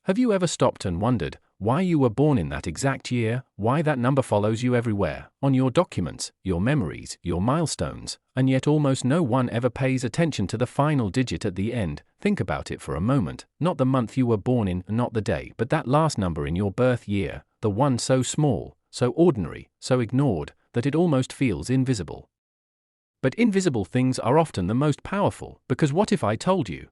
Have you ever stopped and wondered why you were born in that exact year, why that number follows you everywhere, on your documents, your memories, your milestones, and yet almost no one ever pays attention to the final digit at the end? Think about it for a moment, not the month you were born in, not the day, but that last number in your birth year, the one so small, so ordinary, so ignored, that it almost feels invisible. But invisible things are often the most powerful, because what if I told you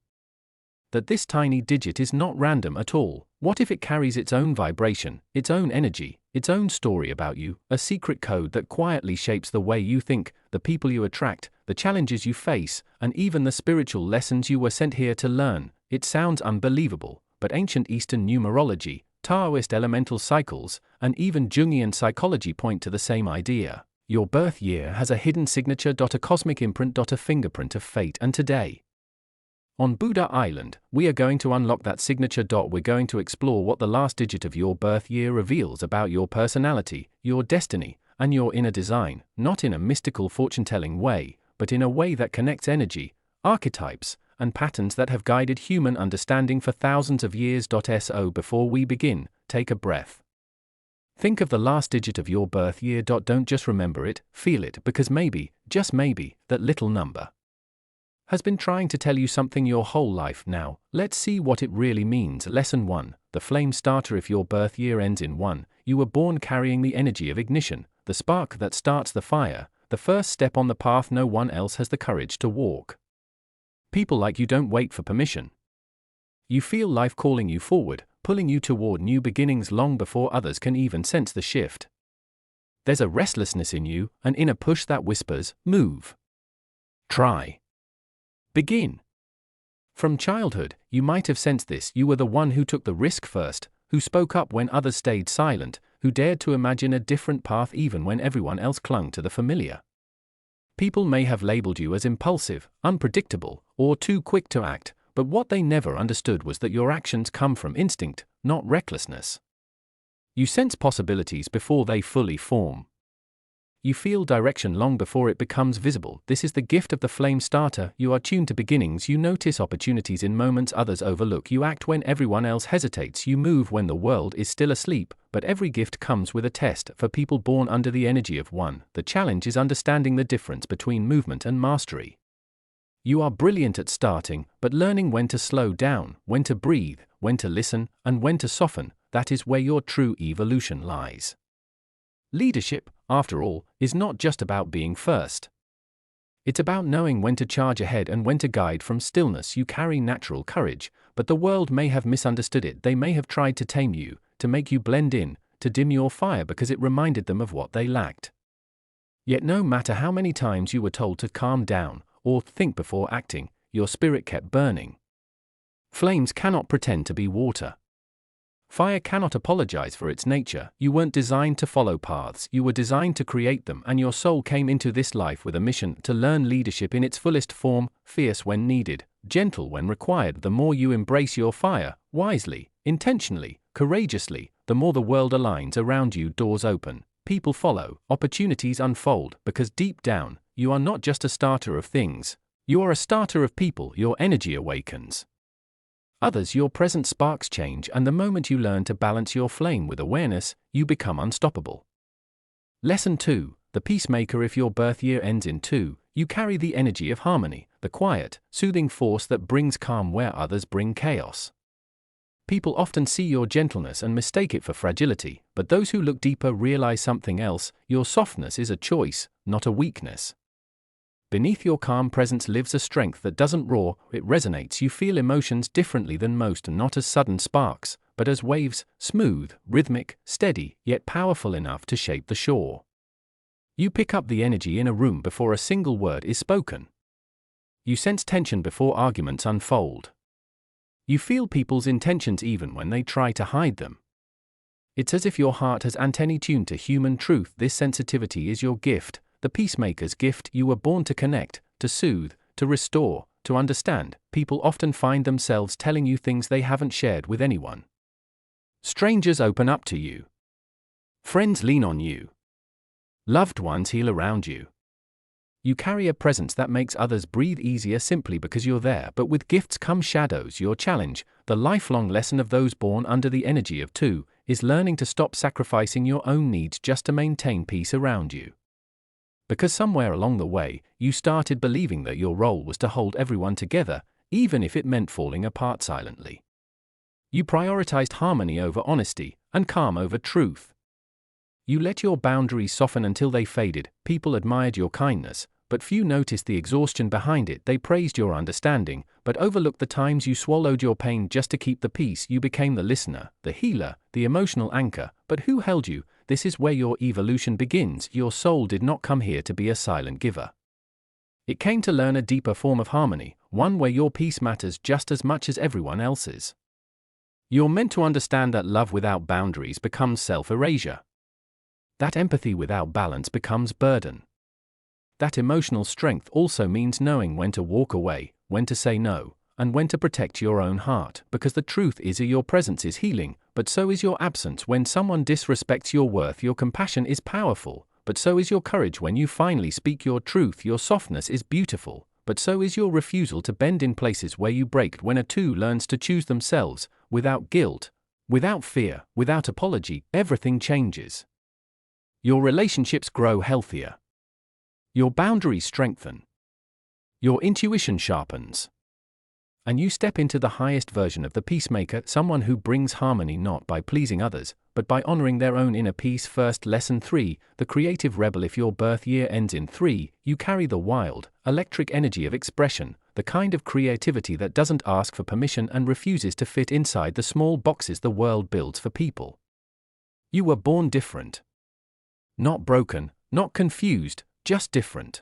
that this tiny digit is not random at all? What if it carries its own vibration, its own energy, its own story about you, a secret code that quietly shapes the way you think, the people you attract, the challenges you face, and even the spiritual lessons you were sent here to learn? It sounds unbelievable, but ancient Eastern numerology, Taoist elemental cycles, and even Jungian psychology point to the same idea. Your birth year has a hidden signature, a cosmic imprint, a fingerprint of fate, and today, on Buddha Island, we are going to unlock that signature. We're going to explore what the last digit of your birth year reveals about your personality, your destiny, and your inner design, not in a mystical fortune-telling way, but in a way that connects energy, archetypes, and patterns that have guided human understanding for thousands of years. So before we begin, take a breath. Think of the last digit of your birth year. Don't just remember it, feel it, because maybe, just maybe, that little number has been trying to tell you something your whole life. Now, let's see what it really means. Lesson 1. The flame starter. If your birth year ends in 1, you were born carrying the energy of ignition, the spark that starts the fire, the first step on the path no one else has the courage to walk. People like you don't wait for permission. You feel life calling you forward, pulling you toward new beginnings long before others can even sense the shift. There's a restlessness in you, an inner push that whispers, move. Try. Begin. From childhood, you might have sensed this. You were the one who took the risk first, who spoke up when others stayed silent, who dared to imagine a different path even when everyone else clung to the familiar. People may have labeled you as impulsive, unpredictable, or too quick to act, but what they never understood was that your actions come from instinct, not recklessness. You sense possibilities before they fully form. You feel direction long before it becomes visible. This is the gift of the flame starter. You are tuned to beginnings. You notice opportunities in moments others overlook. You act when everyone else hesitates. You move when the world is still asleep. But every gift comes with a test. For people born under the energy of 1, the challenge is understanding the difference between movement and mastery. You are brilliant at starting, but learning when to slow down, when to breathe, when to listen, and when to soften, that is where your true evolution lies. Leadership, after all, is not just about being first. It's about knowing when to charge ahead and when to guide from stillness. You carry natural courage, but the world may have misunderstood it. They may have tried to tame you, to make you blend in, to dim your fire because it reminded them of what they lacked. Yet no matter how many times you were told to calm down, or think before acting, your spirit kept burning. Flames cannot pretend to be water. Fire cannot apologize for its nature. You weren't designed to follow paths, you were designed to create them, and your soul came into this life with a mission to learn leadership in its fullest form, fierce when needed, gentle when required. The more you embrace your fire, wisely, intentionally, courageously, the more the world aligns around you. Doors open, people follow, opportunities unfold, because deep down, you are not just a starter of things, you are a starter of people. Your energy awakens others, your present sparks change, and the moment you learn to balance your flame with awareness, you become unstoppable. Lesson 2. The peacemaker. If your birth year ends in 2, you carry the energy of harmony, the quiet, soothing force that brings calm where others bring chaos. People often see your gentleness and mistake it for fragility, but those who look deeper realize something else. Your softness is a choice, not a weakness. Beneath your calm presence lives a strength that doesn't roar, it resonates. You feel emotions differently than most, not as sudden sparks, but as waves, smooth, rhythmic, steady, yet powerful enough to shape the shore. You pick up the energy in a room before a single word is spoken. You sense tension before arguments unfold. You feel people's intentions even when they try to hide them. It's as if your heart has antennae tuned to human truth. This sensitivity is your gift. The peacemaker's gift. You were born to connect, to soothe, to restore, to understand. People often find themselves telling you things they haven't shared with anyone. Strangers open up to you. Friends lean on you. Loved ones heal around you. You carry a presence that makes others breathe easier simply because you're there. But with gifts come shadows. Your challenge, the lifelong lesson of those born under the energy of 2, is learning to stop sacrificing your own needs just to maintain peace around you. Because somewhere along the way, you started believing that your role was to hold everyone together, even if it meant falling apart silently. You prioritized harmony over honesty, and calm over truth. You let your boundaries soften until they faded. People admired your kindness, but few noticed the exhaustion behind it. They praised your understanding, but overlooked the times you swallowed your pain just to keep the peace. You became the listener, the healer, the emotional anchor, but who held you? This is where your evolution begins. Your soul did not come here to be a silent giver. It came to learn a deeper form of harmony, one where your peace matters just as much as everyone else's. You're meant to understand that love without boundaries becomes self-erasure. That empathy without balance becomes burden. That emotional strength also means knowing when to walk away, when to say no, and when to protect your own heart, because the truth is your presence is healing, but so is your absence when someone disrespects your worth. Your compassion is powerful, but so is your courage when you finally speak your truth. Your softness is beautiful, but so is your refusal to bend in places where you break. When a 2 learns to choose themselves, without guilt, without fear, without apology, everything changes. Your relationships grow healthier. Your boundaries strengthen. Your intuition sharpens. And you step into the highest version of the peacemaker, someone who brings harmony not by pleasing others, but by honoring their own inner peace first. Lesson 3, the creative rebel. If your birth year ends in 3, you carry the wild, electric energy of expression, the kind of creativity that doesn't ask for permission and refuses to fit inside the small boxes the world builds for people. You were born different. Not broken, not confused, just different.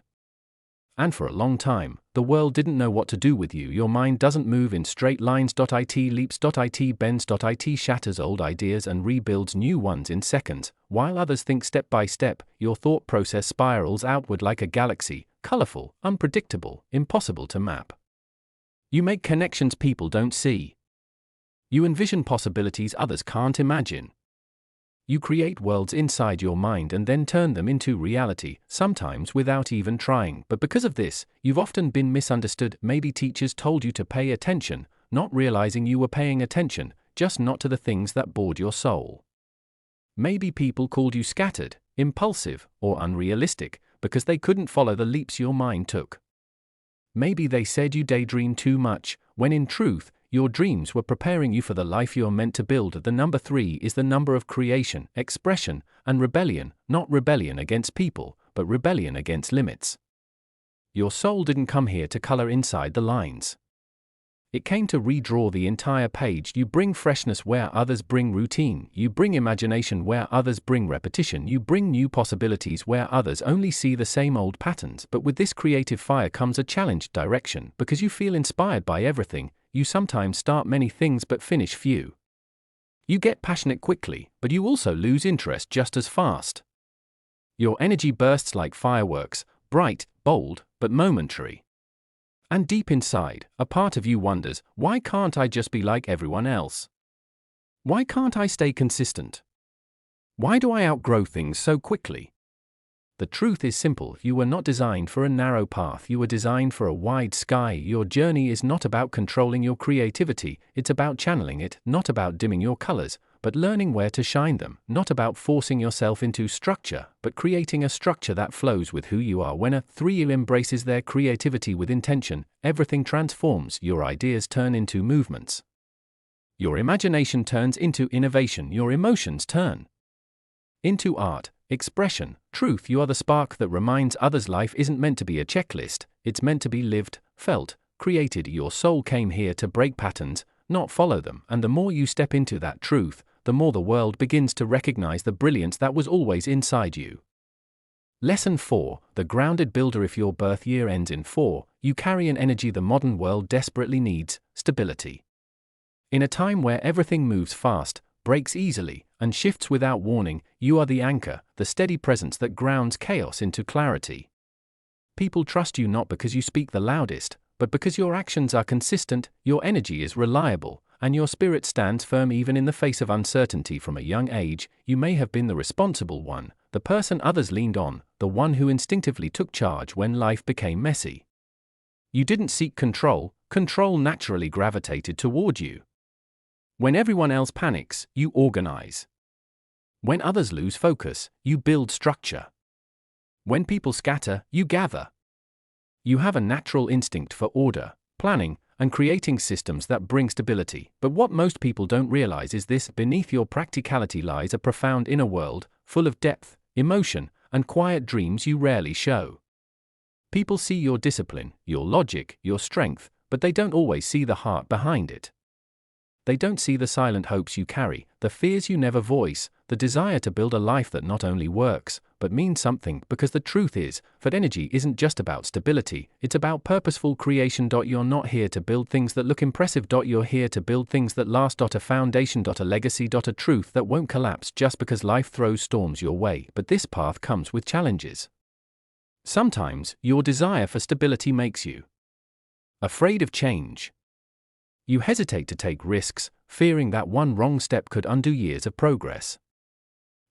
And for a long time, the world didn't know what to do with you. Your mind doesn't move in straight lines. It leaps. It bends. It shatters old ideas and rebuilds new ones in seconds. While others think step by step, your thought process spirals outward like a galaxy, colorful, unpredictable, impossible to map. You make connections people don't see. You envision possibilities others can't imagine. You create worlds inside your mind and then turn them into reality, sometimes without even trying. But because of this, you've often been misunderstood. Maybe teachers told you to pay attention, not realizing you were paying attention, just not to the things that bored your soul. Maybe people called you scattered, impulsive, or unrealistic, because they couldn't follow the leaps your mind took. Maybe they said you daydream too much, when in truth, your dreams were preparing you for the life you're meant to build. The number 3 is the number of creation, expression, and rebellion, not rebellion against people, but rebellion against limits. Your soul didn't come here to color inside the lines. It came to redraw the entire page. You bring freshness where others bring routine. You bring imagination where others bring repetition. You bring new possibilities where others only see the same old patterns. But with this creative fire comes a challenged direction, because you feel inspired by everything. You sometimes start many things but finish few. You get passionate quickly, but you also lose interest just as fast. Your energy bursts like fireworks, bright, bold, but momentary. And deep inside, a part of you wonders, why can't I just be like everyone else? Why can't I stay consistent? Why do I outgrow things so quickly? The truth is simple. You were not designed for a narrow path. You were designed for a wide sky. Your journey is not about controlling your creativity. It's about channeling it, not about dimming your colors, but learning where to shine them. Not about forcing yourself into structure, but creating a structure that flows with who you are. When a 3 embraces their creativity with intention, everything transforms. Your ideas turn into movements. Your imagination turns into innovation. Your emotions turn into art, expression, truth. You are the spark that reminds others life isn't meant to be a checklist, it's meant to be lived, felt, created. Your soul came here to break patterns, not follow them. And the more you step into that truth, the more the world begins to recognize the brilliance that was always inside you. Lesson 4, the grounded builder. If your birth year ends in 4, you carry an energy the modern world desperately needs: stability. In a time where everything moves fast, breaks easily, and shifts without warning, you are the anchor, the steady presence that grounds chaos into clarity. People trust you not because you speak the loudest, but because your actions are consistent, your energy is reliable, and your spirit stands firm even in the face of uncertainty. From a young age, you may have been the responsible one, the person others leaned on, the one who instinctively took charge when life became messy. You didn't seek control, control naturally gravitated toward you. When everyone else panics, you organize. When others lose focus, you build structure. When people scatter, you gather. You have a natural instinct for order, planning, and creating systems that bring stability. But what most people don't realize is this: beneath your practicality lies a profound inner world, full of depth, emotion, and quiet dreams you rarely show. People see your discipline, your logic, your strength, but they don't always see the heart behind it. They don't see the silent hopes you carry, the fears you never voice, the desire to build a life that not only works, but means something, because the truth is, that energy isn't just about stability, it's about purposeful creation. You're not here to build things that look impressive. You're here to build things that last. A foundation. A legacy. A truth that won't collapse just because life throws storms your way. But this path comes with challenges. Sometimes, your desire for stability makes you afraid of change. You hesitate to take risks, fearing that one wrong step could undo years of progress.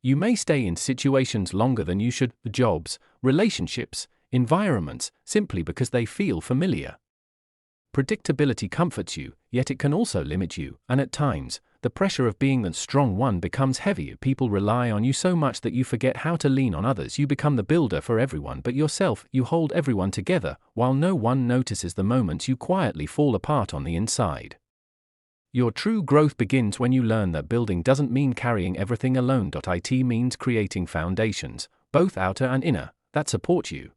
You may stay in situations longer than you should, jobs, relationships, environments, simply because they feel familiar. Predictability comforts you, yet it can also limit you, and at times, the pressure of being the strong one becomes heavier. People rely on you so much that you forget how to lean on others. You become the builder for everyone but yourself. You hold everyone together, while no one notices the moments you quietly fall apart on the inside. Your true growth begins when you learn that building doesn't mean carrying everything alone. It means creating foundations, both outer and inner, that support you,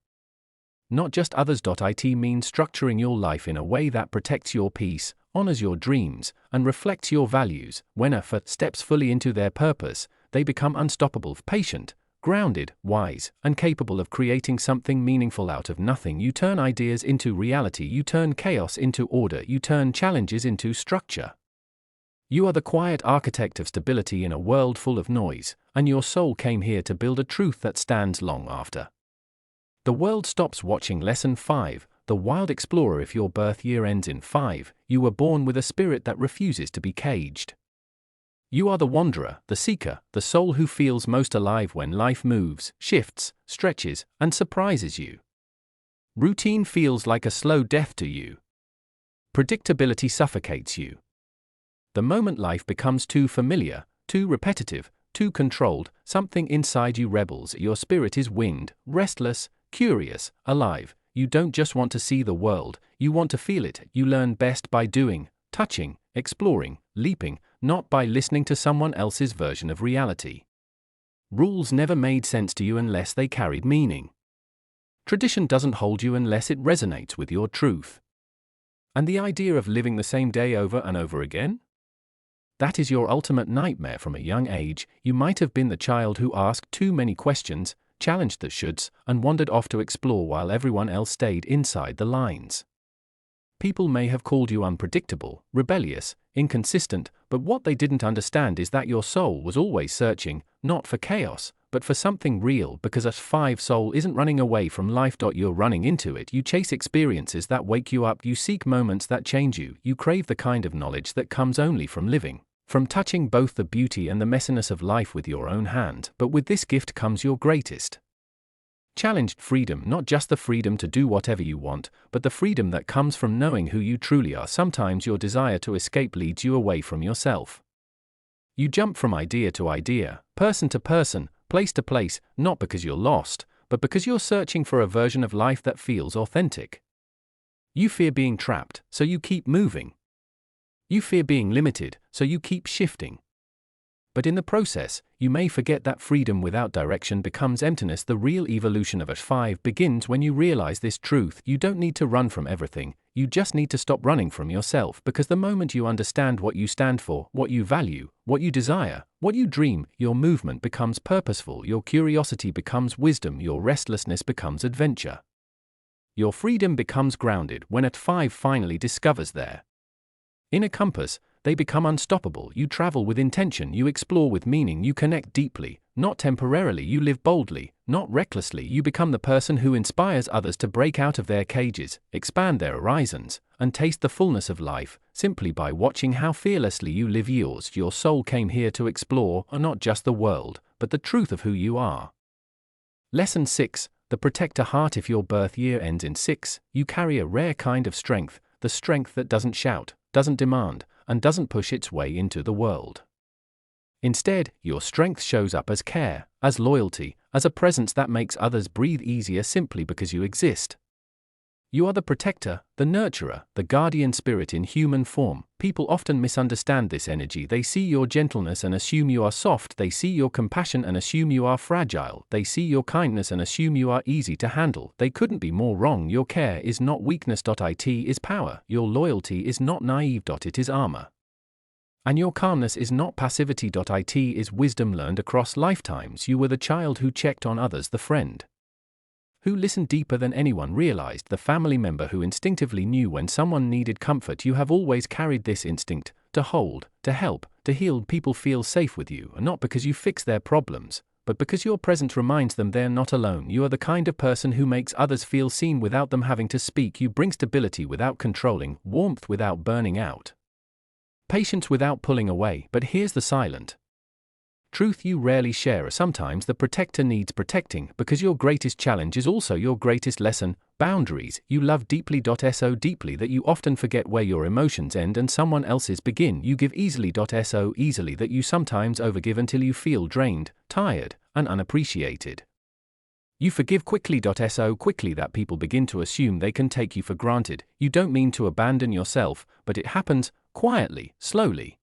not just others. It means structuring your life in a way that protects your peace, honors your dreams, and reflects your values. When a steps fully into their purpose, they become unstoppable, patient, grounded, wise, and capable of creating something meaningful out of nothing. You turn ideas into reality. You turn chaos into order. You turn challenges into structure. You are the quiet architect of stability in a world full of noise, and your soul came here to build a truth that stands long after the world stops watching. Lesson 5. The Wild Explorer. If your birth year ends in 5, you were born with a spirit that refuses to be caged. You are the wanderer, the seeker, the soul who feels most alive when life moves, shifts, stretches, and surprises you. Routine feels like a slow death to you. Predictability suffocates you. The moment life becomes too familiar, too repetitive, too controlled, something inside you rebels. Your spirit is winged, restless, curious, alive. You don't just want to see the world, you want to feel it. You learn best by doing, touching, exploring, leaping, not by listening to someone else's version of reality. Rules never made sense to you unless they carried meaning. Tradition doesn't hold you unless it resonates with your truth. And the idea of living the same day over and over again? That is your ultimate nightmare. From a young age, you might have been the child who asked too many questions, challenged the shoulds, and wandered off to explore while everyone else stayed inside the lines. People may have called you unpredictable, rebellious, inconsistent, but what they didn't understand is that your soul was always searching, not for chaos, but for something real. Because a 5 soul isn't running away from life. You're running into it. You chase experiences that wake you up. You seek moments that change you. You crave the kind of knowledge that comes only from living, from touching both the beauty and the messiness of life with your own hand. But with this gift comes your greatest challenge: freedom. Not just the freedom to do whatever you want, but the freedom that comes from knowing who you truly are. Sometimes your desire to escape leads you away from yourself. You jump from idea to idea, person to person, place to place, not because you're lost, but because you're searching for a version of life that feels authentic. You fear being trapped, so you keep moving. You fear being limited, so you keep shifting. But in the process, you may forget that freedom without direction becomes emptiness. The real evolution of a 5 begins when you realize this truth. You don't need to run from everything, you just need to stop running from yourself. Because the moment you understand what you stand for, what you value, what you desire, what you dream, your movement becomes purposeful, your curiosity becomes wisdom, your restlessness becomes adventure. Your freedom becomes grounded when a 5 finally discovers their inner compass. They become unstoppable. You travel with intention, you explore with meaning, you connect deeply, not temporarily. You live boldly, not recklessly. You become the person who inspires others to break out of their cages, expand their horizons, and taste the fullness of life, simply by watching how fearlessly you live yours. Your soul came here to explore, not just the world, but the truth of who you are. Lesson 6. The Protector Heart. If your birth year ends in 6, you carry a rare kind of strength, the strength that doesn't shout, doesn't demand, and doesn't push its way into the world. Instead, your strength shows up as care, as loyalty, as a presence that makes others breathe easier simply because you exist. You are the protector, the nurturer, the guardian spirit in human form. People often misunderstand this energy. They see your gentleness and assume you are soft. They see your compassion and assume you are fragile. They see your kindness and assume you are easy to handle. They couldn't be more wrong. Your care is not weakness. It is power. Your loyalty is not naive. It is armor. And your calmness is not passivity. It is wisdom learned across lifetimes. You were the child who checked on others, the friend who listened deeper than anyone realized, the family member who instinctively knew when someone needed comfort. You have always carried this instinct to hold, to help, to heal. People feel safe with you, and not because you fix their problems, but because your presence reminds them they're not alone. You are the kind of person who makes others feel seen without them having to speak. You bring stability without controlling, warmth without burning out, patience without pulling away. But here's the silent truth you rarely share. Sometimes the protector needs protecting, because your greatest challenge is also your greatest lesson. Boundaries. You love deeply. So deeply that you often forget where your emotions end and someone else's begin. You give easily. So easily that you sometimes overgive until you feel drained, tired, and unappreciated. You forgive quickly. So quickly that people begin to assume they can take you for granted. You don't mean to abandon yourself, but it happens quietly, slowly.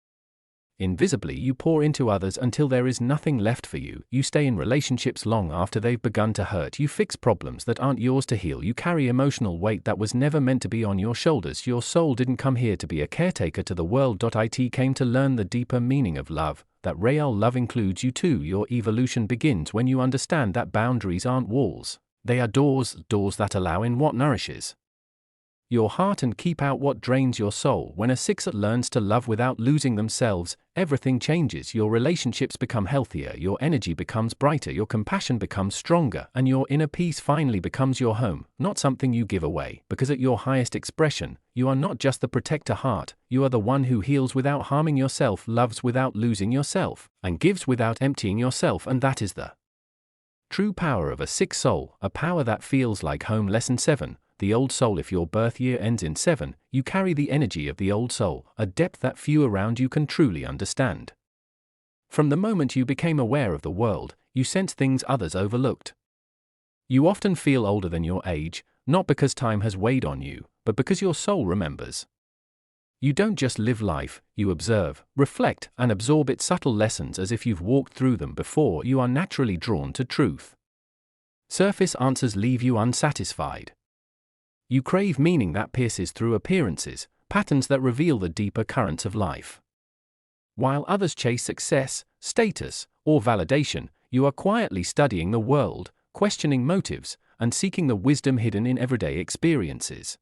Invisibly, you pour into others until there is nothing left for you. You stay in relationships long after they've begun to hurt. You fix problems that aren't yours to heal. You carry emotional weight that was never meant to be on your shoulders. Your soul didn't come here to be a caretaker to the world. It came to learn the deeper meaning of love, that real love includes you too. Your evolution begins when you understand that boundaries aren't walls. They are doors that allow in what nourishes your heart and keep out what drains your soul. When a sixer learns to love without losing themselves, everything changes. Your relationships become healthier, your energy becomes brighter, your compassion becomes stronger, and your inner peace finally becomes your home, not something you give away. Because at your highest expression, you are not just the protector heart, you are the one who heals without harming yourself, loves without losing yourself, and gives without emptying yourself. And that is the true power of a sixth soul, a power that feels like home. Lesson 7. The old soul. If your birth year ends in 7, you carry the energy of the old soul, a depth that few around you can truly understand. From the moment you became aware of the world, you sense things others overlooked. You often feel older than your age, not because time has weighed on you, but because your soul remembers. You don't just live life, you observe, reflect, and absorb its subtle lessons as if you've walked through them before. You are naturally drawn to truth. Surface answers leave you unsatisfied. You crave meaning that pierces through appearances, patterns that reveal the deeper currents of life. While others chase success, status, or validation, you are quietly studying the world, questioning motives, and seeking the wisdom hidden in everyday experiences.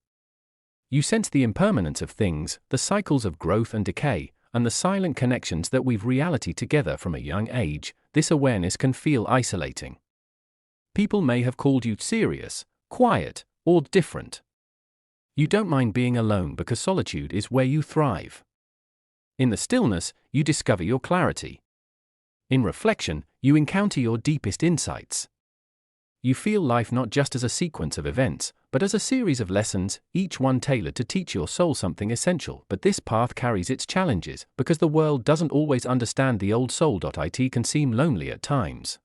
You sense the impermanence of things, the cycles of growth and decay, and the silent connections that weave reality together from a young age. This awareness can feel isolating. People may have called you serious, quiet, or different. You don't mind being alone because solitude is where you thrive. In the stillness, you discover your clarity. In reflection, you encounter your deepest insights. You feel life not just as a sequence of events, but as a series of lessons, each one tailored to teach your soul something essential. But this path carries its challenges, because the world doesn't always understand the old soul. It can seem lonely at times.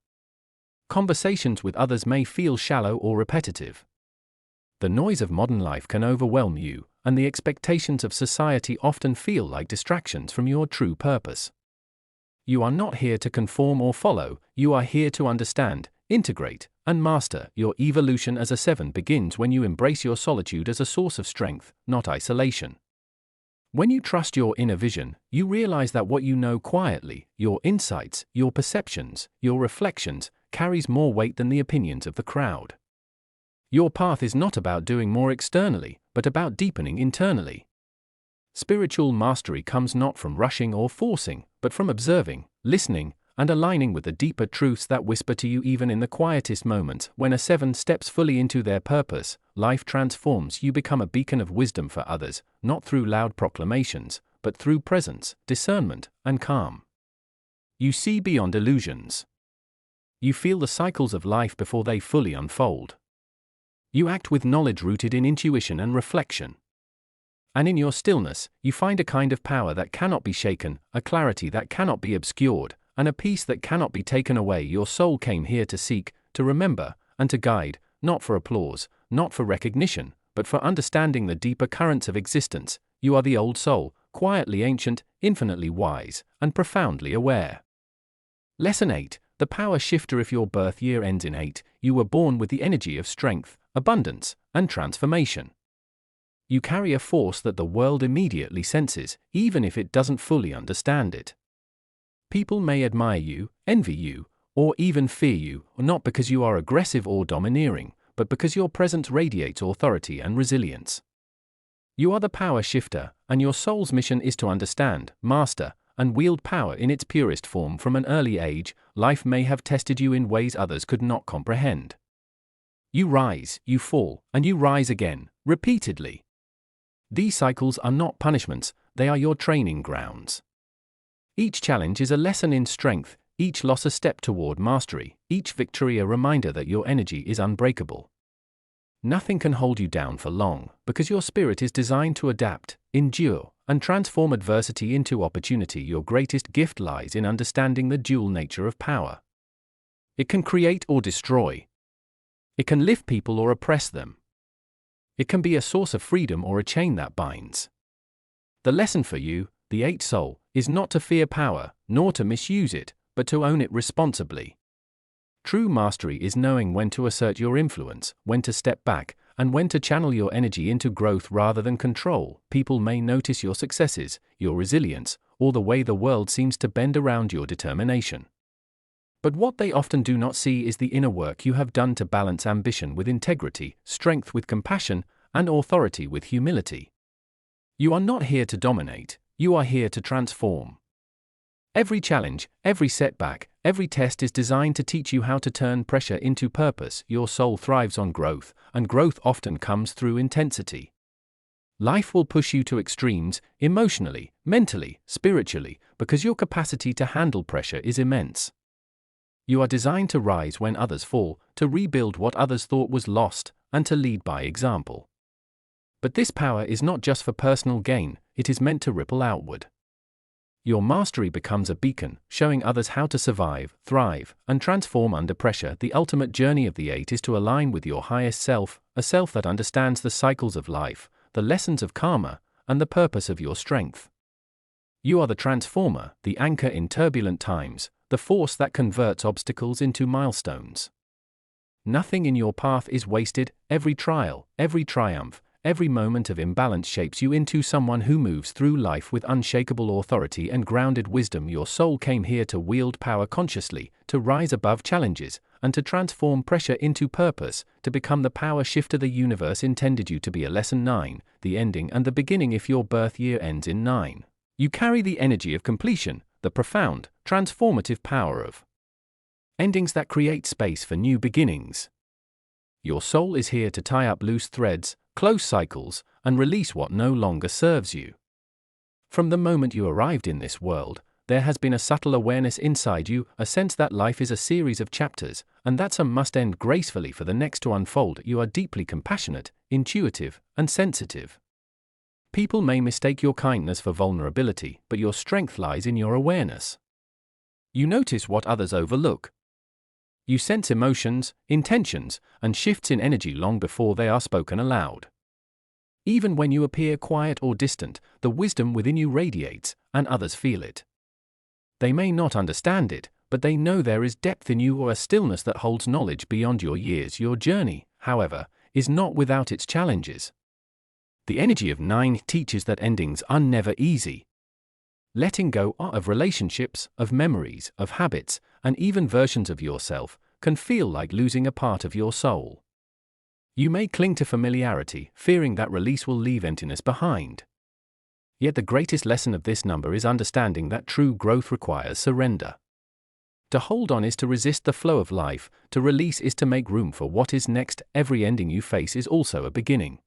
Conversations with others may feel shallow or repetitive. The noise of modern life can overwhelm you, and the expectations of society often feel like distractions from your true purpose. You are not here to conform or follow, you are here to understand, integrate, and master. Your evolution as a 7 begins when you embrace your solitude as a source of strength, not isolation. When you trust your inner vision, you realize that what you know quietly, your insights, your perceptions, your reflections, carries more weight than the opinions of the crowd. Your path is not about doing more externally, but about deepening internally. Spiritual mastery comes not from rushing or forcing, but from observing, listening, and aligning with the deeper truths that whisper to you even in the quietest moments. When a 7 steps fully into their purpose, life transforms. You become a beacon of wisdom for others, not through loud proclamations, but through presence, discernment, and calm. You see beyond illusions. You feel the cycles of life before they fully unfold. You act with knowledge rooted in intuition and reflection. And in your stillness, you find a kind of power that cannot be shaken, a clarity that cannot be obscured, and a peace that cannot be taken away. Your soul came here to seek, to remember, and to guide, not for applause, not for recognition, but for understanding the deeper currents of existence. You are the old soul, quietly ancient, infinitely wise, and profoundly aware. Lesson 8. The Power Shifter. If your birth year ends in 8, you were born with the energy of strength, abundance, and transformation. You carry a force that the world immediately senses, even if it doesn't fully understand it. People may admire you, envy you, or even fear you, not because you are aggressive or domineering, but because your presence radiates authority and resilience. You are the power shifter, and your soul's mission is to understand, master, and wield power in its purest form. From an early age, life may have tested you in ways others could not comprehend. You rise, you fall, and you rise again, repeatedly. These cycles are not punishments, they are your training grounds. Each challenge is a lesson in strength, each loss a step toward mastery, each victory a reminder that your energy is unbreakable. Nothing can hold you down for long, because your spirit is designed to adapt, endure, and transform adversity into opportunity. Your greatest gift lies in understanding the dual nature of power. It can create or destroy. It can lift people or oppress them. It can be a source of freedom or a chain that binds. The lesson for you, the 8 soul, is not to fear power, nor to misuse it, but to own it responsibly. True mastery is knowing when to assert your influence, when to step back, and when to channel your energy into growth rather than control. People may notice your successes, your resilience, or the way the world seems to bend around your determination. But what they often do not see is the inner work you have done to balance ambition with integrity, strength with compassion, and authority with humility. You are not here to dominate, you are here to transform. Every challenge, every setback, every test is designed to teach you how to turn pressure into purpose. Your soul thrives on growth, and growth often comes through intensity. Life will push you to extremes, emotionally, mentally, spiritually, because your capacity to handle pressure is immense. You are designed to rise when others fall, to rebuild what others thought was lost, and to lead by example. But this power is not just for personal gain, it is meant to ripple outward. Your mastery becomes a beacon, showing others how to survive, thrive, and transform under pressure. The ultimate journey of the 8 is to align with your highest self, a self that understands the cycles of life, the lessons of karma, and the purpose of your strength. You are the transformer, the anchor in turbulent times, the force that converts obstacles into milestones. Nothing in your path is wasted. Every trial, every triumph, every moment of imbalance shapes you into someone who moves through life with unshakable authority and grounded wisdom. Your soul came here to wield power consciously, to rise above challenges, and to transform pressure into purpose, to become the power shifter the universe intended you to be. A lesson 9, the ending and the beginning. If your birth year ends in 9, you carry the energy of completion, the profound, transformative power of endings that create space for new beginnings. Your soul is here to tie up loose threads, close cycles, and release what no longer serves you. From the moment you arrived in this world, there has been a subtle awareness inside you, a sense that life is a series of chapters, and that some must end gracefully for the next to unfold. You are deeply compassionate, intuitive, and sensitive. People may mistake your kindness for vulnerability, but your strength lies in your awareness. You notice what others overlook. You sense emotions, intentions, and shifts in energy long before they are spoken aloud. Even when you appear quiet or distant, the wisdom within you radiates, and others feel it. They may not understand it, but they know there is depth in you, or a stillness that holds knowledge beyond your years. Your journey, however, is not without its challenges. The energy of 9 teaches that endings are never easy. Letting go of relationships, of memories, of habits, and even versions of yourself can feel like losing a part of your soul. You may cling to familiarity, fearing that release will leave emptiness behind. Yet the greatest lesson of this number is understanding that true growth requires surrender. To hold on is to resist the flow of life, to release is to make room for what is next. Every ending you face is also a beginning.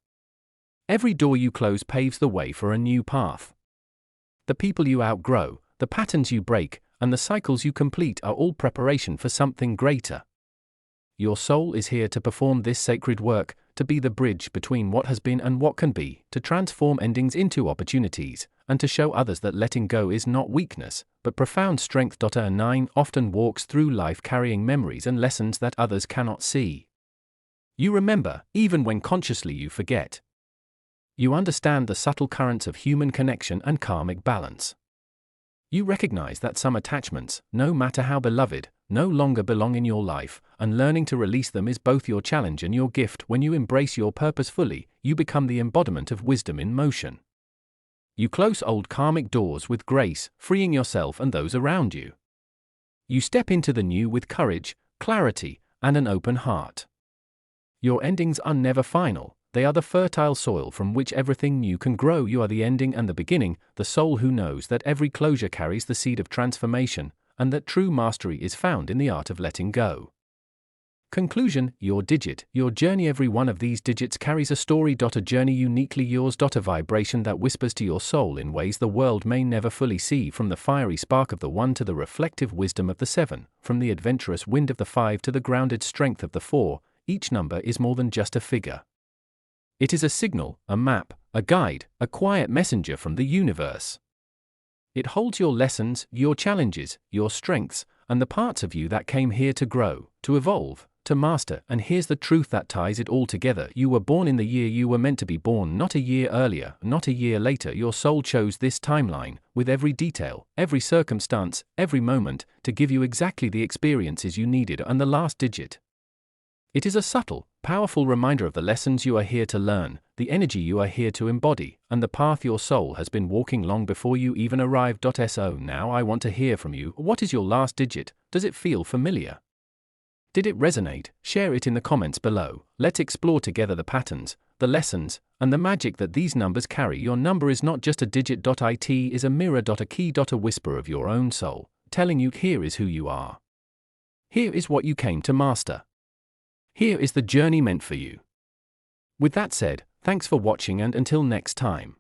Every door you close paves the way for a new path. The people you outgrow, the patterns you break, and the cycles you complete are all preparation for something greater. Your soul is here to perform this sacred work, to be the bridge between what has been and what can be, to transform endings into opportunities, and to show others that letting go is not weakness, but profound strength. 9 often walks through life carrying memories and lessons that others cannot see. You remember, even when consciously you forget. You understand the subtle currents of human connection and karmic balance. You recognize that some attachments, no matter how beloved, no longer belong in your life, and learning to release them is both your challenge and your gift. When you embrace your purpose fully, you become the embodiment of wisdom in motion. You close old karmic doors with grace, freeing yourself and those around you. You step into the new with courage, clarity, and an open heart. Your endings are never final. They are the fertile soil from which everything new can grow. You are the ending and the beginning, the soul who knows that every closure carries the seed of transformation, and that true mastery is found in the art of letting go. Conclusion: your digit, your journey. Every one of these digits carries a story. A journey uniquely yours. A vibration that whispers to your soul in ways the world may never fully see. From the fiery spark of the 1 to the reflective wisdom of the 7, from the adventurous wind of the 5 to the grounded strength of the 4, each number is more than just a figure. It is a signal, a map, a guide, a quiet messenger from the universe. It holds your lessons, your challenges, your strengths, and the parts of you that came here to grow, to evolve, to master. And here's the truth that ties it all together: you were born in the year you were meant to be born, not a year earlier, not a year later. Your soul chose this timeline, with every detail, every circumstance, every moment, to give you exactly the experiences you needed. And the last digit. It is a subtle, powerful reminder of the lessons you are here to learn, the energy you are here to embody, and the path your soul has been walking long before you even arrived. So now I want to hear from you. What is your last digit? Does it feel familiar? Did it resonate? Share it in the comments below. Let's explore together the patterns, the lessons, and the magic that these numbers carry. Your number is not just a digit. It is a mirror. A key. A whisper of your own soul, telling you here is who you are. Here is what you came to master. Here is the journey meant for you. With that said, thanks for watching, and until next time.